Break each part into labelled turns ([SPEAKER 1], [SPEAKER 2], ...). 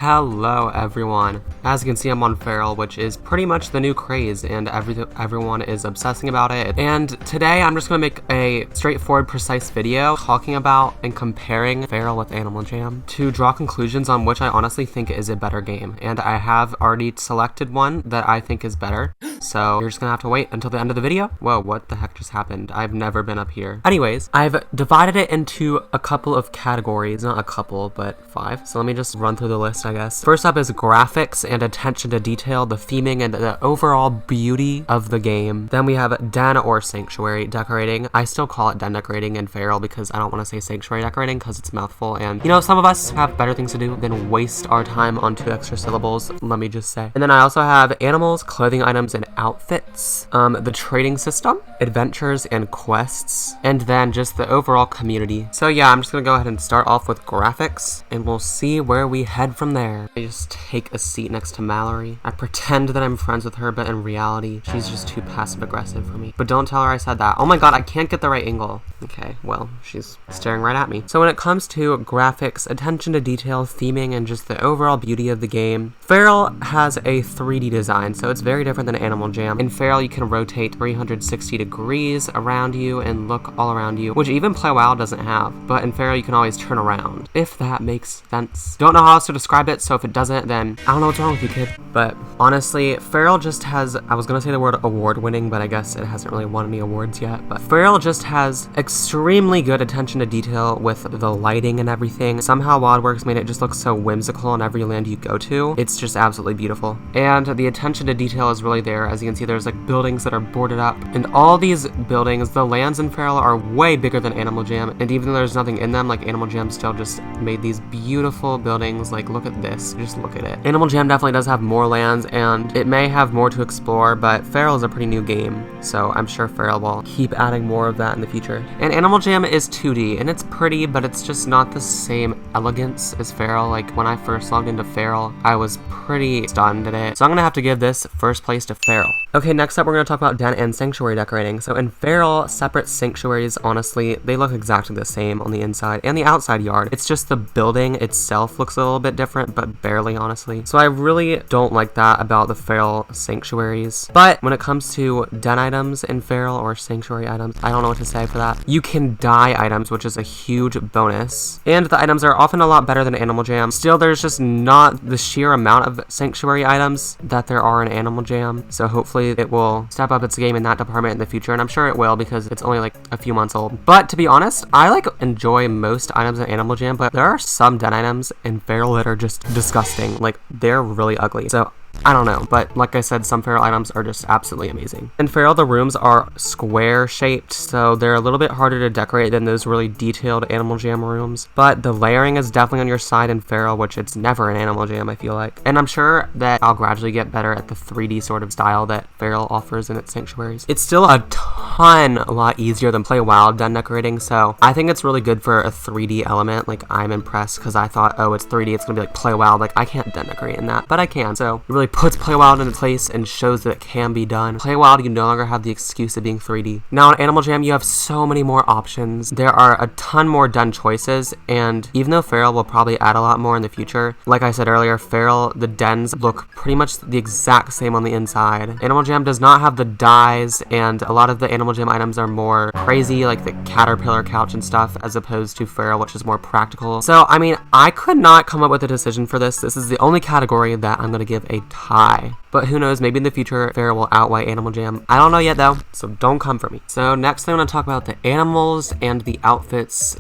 [SPEAKER 1] Hello everyone. As you can see, I'm on Feral, which is pretty much the new craze, and everyone is obsessing about it. And today I'm just gonna make a straightforward, precise video talking about and comparing Feral with Animal Jam to draw conclusions on which I honestly think is a better game. And I have already selected one that I think is better. So you're just gonna have to wait until the end of the video. Whoa, what the heck just happened? I've never been up here. Anyways, I've divided it into a couple of categories, not a couple, but 5. So let me just run through the list, I guess. First up is graphics and attention to detail, the theming and the overall beauty of the game. Then we have den or sanctuary decorating. I still call it den decorating in Feral because I don't want to say sanctuary decorating because it's a mouthful, and you know, some of us have better things to do than waste our time on 2 extra syllables, let me just say. And then I also have animals, clothing items, and outfits, the trading system, adventures and quests, and then just the overall community. So yeah, I'm just gonna go ahead and start off with graphics, and we'll see where we head from there. I just take a seat next to Mallory. I pretend that I'm friends with her, but in reality, she's just too passive-aggressive for me. But don't tell her I said that. Oh my god, I can't get the right angle. Okay, well, she's staring right at me. So when it comes to graphics, attention to detail, theming, and just the overall beauty of the game, Feral has a 3D design, so it's very different than Animal Jam. In Feral, you can rotate 360 degrees around you and look all around you, which even Play Wild doesn't have. But in Feral, you can always turn around, if that makes sense. Don't know how else to describe it, so if it doesn't, then I don't know what's wrong with you, kid. But honestly, Feral just has, I was gonna say the word award-winning, but I guess it hasn't really won any awards yet. But Feral just has extremely good attention to detail with the lighting and everything. Somehow WildWorks made it just look so whimsical in every land you go to. It's just absolutely beautiful. And the attention to detail is really there. As you can see, there's like buildings that are boarded up. And all these buildings, the lands in Feral are way bigger than Animal Jam. And even though there's nothing in them, like Animal Jam still just made these beautiful buildings. Like, look at this. Just look at it. Animal Jam definitely does have more lands, and it may have more to explore, but Feral is a pretty new game, so I'm sure Feral will keep adding more of that in the future. And Animal Jam is 2D, and it's pretty, but it's just not the same elegance as Feral. Like, when I first logged into Feral, I was pretty stunned at it. So I'm gonna have to give this first place to Feral. Okay, next up we're gonna talk about den and sanctuary decorating. So in Feral, separate sanctuaries, honestly, they look exactly the same on the inside and the outside yard. It's just the building itself looks a little bit different, but barely, honestly. So I really don't like that about the Feral sanctuaries. But when it comes to den items in Feral, or sanctuary items, I don't know what to say for that. You can dye items, which is a huge bonus. And the items are often a lot better than Animal Jam. Still, there's just not the sheer amount of sanctuary items that there are in Animal Jam. So hopefully it will step up its game in that department in the future, and I'm sure it will because it's only like a few months old. But to be honest, I like enjoy most items in Animal Jam, but there are some den items in Feral that are just disgusting. Like, they're really ugly. So I don't know, but like I said, some Feral items are just absolutely amazing. In Feral, the rooms are square shaped, so they're a little bit harder to decorate than those really detailed Animal Jam rooms. But the layering is definitely on your side in Feral, which it's never in Animal Jam, I feel like. And I'm sure that I'll gradually get better at the 3D sort of style that Feral offers in its sanctuaries. It's still a lot easier than Play Wild den decorating, so I think it's really good for a 3D element. Like, I'm impressed because I thought, oh, it's 3D, it's gonna be like Play Wild. Like, I can't den decorate in that, but I can. So it really puts Play Wild into place and shows that it can be done. Play Wild, you no longer have the excuse of being 3D. Now in Animal Jam, you have so many more options. There are a ton more den choices, and even though Feral will probably add a lot more in the future, like I said earlier, Feral, the dens look pretty much the exact same on the inside. Animal Jam does not have the dyes, and a lot of the Animal Jam items are more crazy, like the caterpillar couch and stuff, as opposed to Feral, which is more practical. So, I mean, I could not come up with a decision for this. This is the only category that I'm gonna give a tie. But who knows, maybe in the future, Feral will outweigh Animal Jam. I don't know yet though, so don't come for me. So next I'm going to talk about the animals and the outfits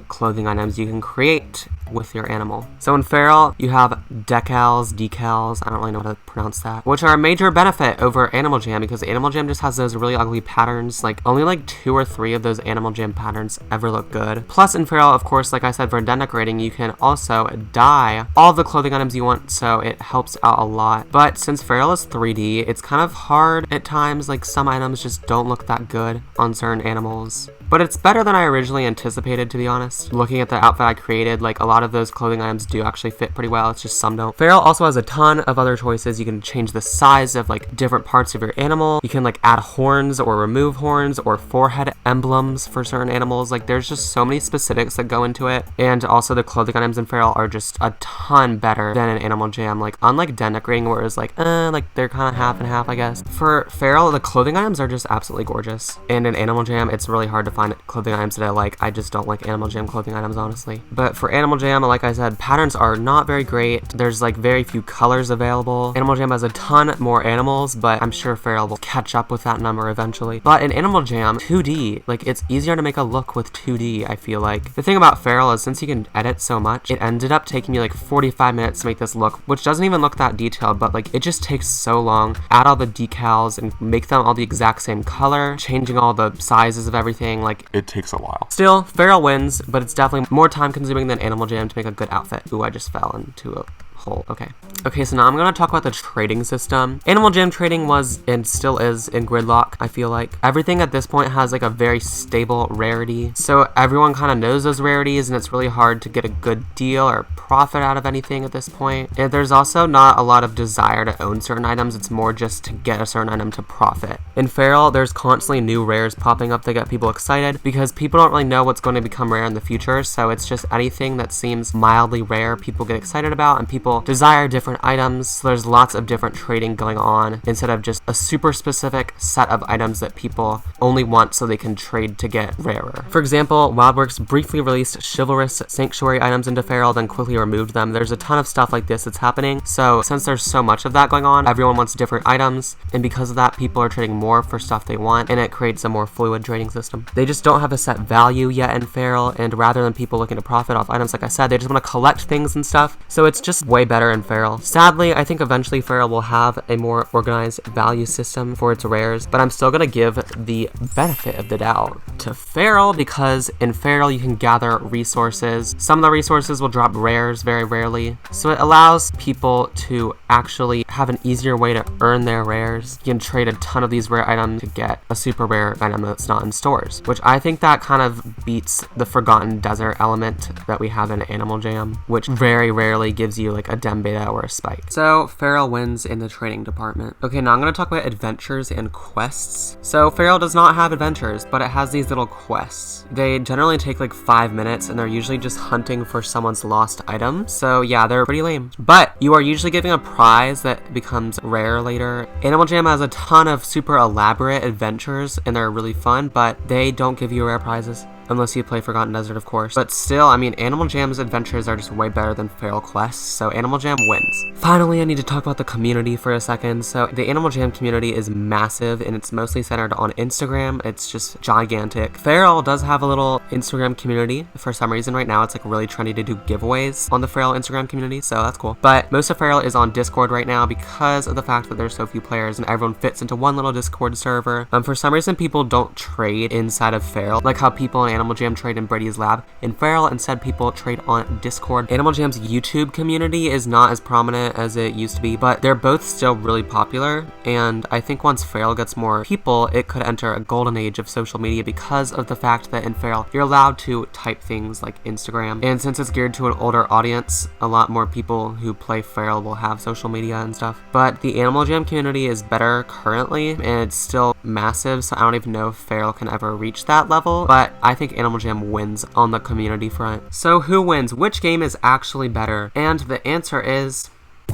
[SPEAKER 1] / clothing items you can create with your animal. So in Feral, you have decals, I don't really know how to pronounce that, which are a major benefit over Animal Jam because Animal Jam just has those really ugly patterns. Like, only like 2 or 3 of those Animal Jam patterns ever look good. Plus in Feral, of course, like I said, for den decorating, you can also dye all the clothing items you want, so it helps out a lot. But since Feral Feral is 3D. It's kind of hard at times, like some items just don't look that good on certain animals. But it's better than I originally anticipated, to be honest. Looking at the outfit I created, like a lot of those clothing items do actually fit pretty well, it's just some don't. Feral also has a ton of other choices. You can change the size of like different parts of your animal. You can like add horns or remove horns or forehead emblems for certain animals. Like there's just so many specifics that go into it. And also the clothing items in Feral are just a ton better than in Animal Jam. Like unlike den decorating where it's like they're kind of half and half, I guess. For Feral, the clothing items are just absolutely gorgeous. And in Animal Jam, it's really hard to find clothing items that I like. I just don't like Animal Jam clothing items, honestly. But for Animal Jam, like I said, patterns are not very great. There's like very few colors available. Animal Jam has a ton more animals, but I'm sure Feral will catch up with that number eventually. But in Animal Jam, 2D, like it's easier to make a look with 2D, I feel like. The thing about Feral is since you can edit so much, it ended up taking me like 45 minutes to make this look, which doesn't even look that detailed, but like it just takes so long. Add all the decals and make them all the exact same color, changing all the sizes of everything, like it takes a while. Still, Feral wins, but it's definitely more time consuming than Animal Jam to make a good outfit. Ooh, I just fell into a hole. Okay, so now I'm gonna talk about the trading system. Animal Jam trading was and still is in Gridlock, I feel like. Everything at this point has like a very stable rarity, so everyone kind of knows those rarities and it's really hard to get a good deal or profit out of anything at this point. And there's also not a lot of desire to own certain items, it's more just to get a certain item to profit. In Feral, there's constantly new rares popping up that get people excited because people don't really know what's going to become rare in the future, so it's just anything that seems mildly rare people get excited about and people desire different items, so there's lots of different trading going on instead of just a super specific set of items that people only want so they can trade to get rarer. For example, WildWorks briefly released chivalrous sanctuary items into Feral, then quickly removed them. There's a ton of stuff like this that's happening, so since there's so much of that going on, everyone wants different items, and because of that, people are trading more for stuff they want, and it creates a more fluid trading system. They just don't have a set value yet in Feral, and rather than people looking to profit off items, like I said, they just want to collect things and stuff, so it's just way better in Feral. Sadly, I think eventually Feral will have a more organized value system for its rares, but I'm still gonna give the benefit of the doubt to Feral because in Feral you can gather resources. Some of the resources will drop rares very rarely, so it allows people to actually have an easier way to earn their rares. You can trade a ton of these rare items to get a super rare item that's not in stores, which I think that kind of beats the Forgotten Desert element that we have in Animal Jam, which very rarely gives you like a Dem Beta or a Spike. So Feral wins in the trading department. Okay, now I'm going to talk about adventures and quests. So Feral does not have adventures, but it has these little quests. They generally take like 5 minutes and they're usually just hunting for someone's lost item. So yeah, they're pretty lame. But you are usually giving a prize that becomes rare later. Animal Jam has a ton of super elaborate adventures and they're really fun, but they don't give you rare prizes. Unless you play Forgotten Desert, of course. But still, I mean, Animal Jam's adventures are just way better than Feral quests, so Animal Jam wins. Finally, I need to talk about the community for a second. So the Animal Jam community is massive, and it's mostly centered on Instagram. It's just gigantic. Feral does have a little Instagram community. For some reason right now, it's like really trendy to do giveaways on the Feral Instagram community, so that's cool. But most of Feral is on Discord right now because of the fact that there's so few players and everyone fits into one little Discord server. For some reason, people don't trade inside of Feral, like how people in Animal Jam trade in Brady's lab. In Feral, instead, people trade on Discord. Animal Jam's YouTube community is not as prominent as it used to be, but they're both still really popular, and I think once Feral gets more people, it could enter a golden age of social media because of the fact that in Feral, you're allowed to type things like Instagram, and since it's geared to an older audience, a lot more people who play Feral will have social media and stuff. But the Animal Jam community is better currently, and it's still massive, so I don't even know if Feral can ever reach that level, but I think Animal Jam wins on the community front. So who wins? Which game is actually better? And the answer is,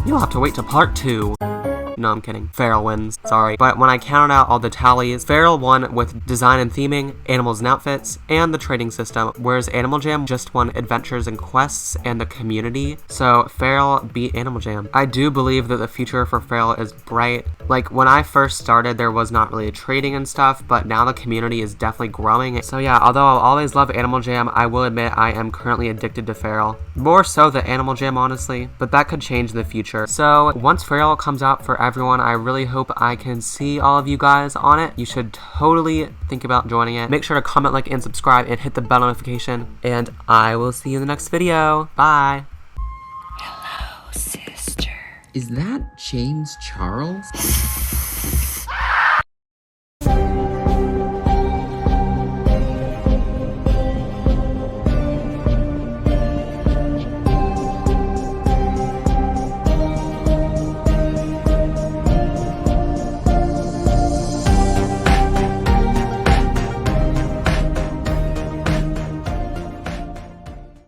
[SPEAKER 1] you'll have to wait till part 2. No, I'm kidding. Feral wins. Sorry. But when I counted out all the tallies, Feral won with design and theming, animals and outfits, and the trading system, whereas Animal Jam just won adventures and quests and the community. So Feral beat Animal Jam. I do believe that the future for Feral is bright. Like, when I first started, there was not really trading and stuff, but now the community is definitely growing. So yeah, although I'll always love Animal Jam, I will admit I am currently addicted to Feral. More so than Animal Jam, honestly, but that could change in the future. So once Feral comes out for everyone, I really hope I can see all of you guys on it. You should totally think about joining it. Make sure to comment, like, and subscribe, and hit the bell notification, and I will see you in the next video. Bye!
[SPEAKER 2] Hello, sister. Is that James Charles?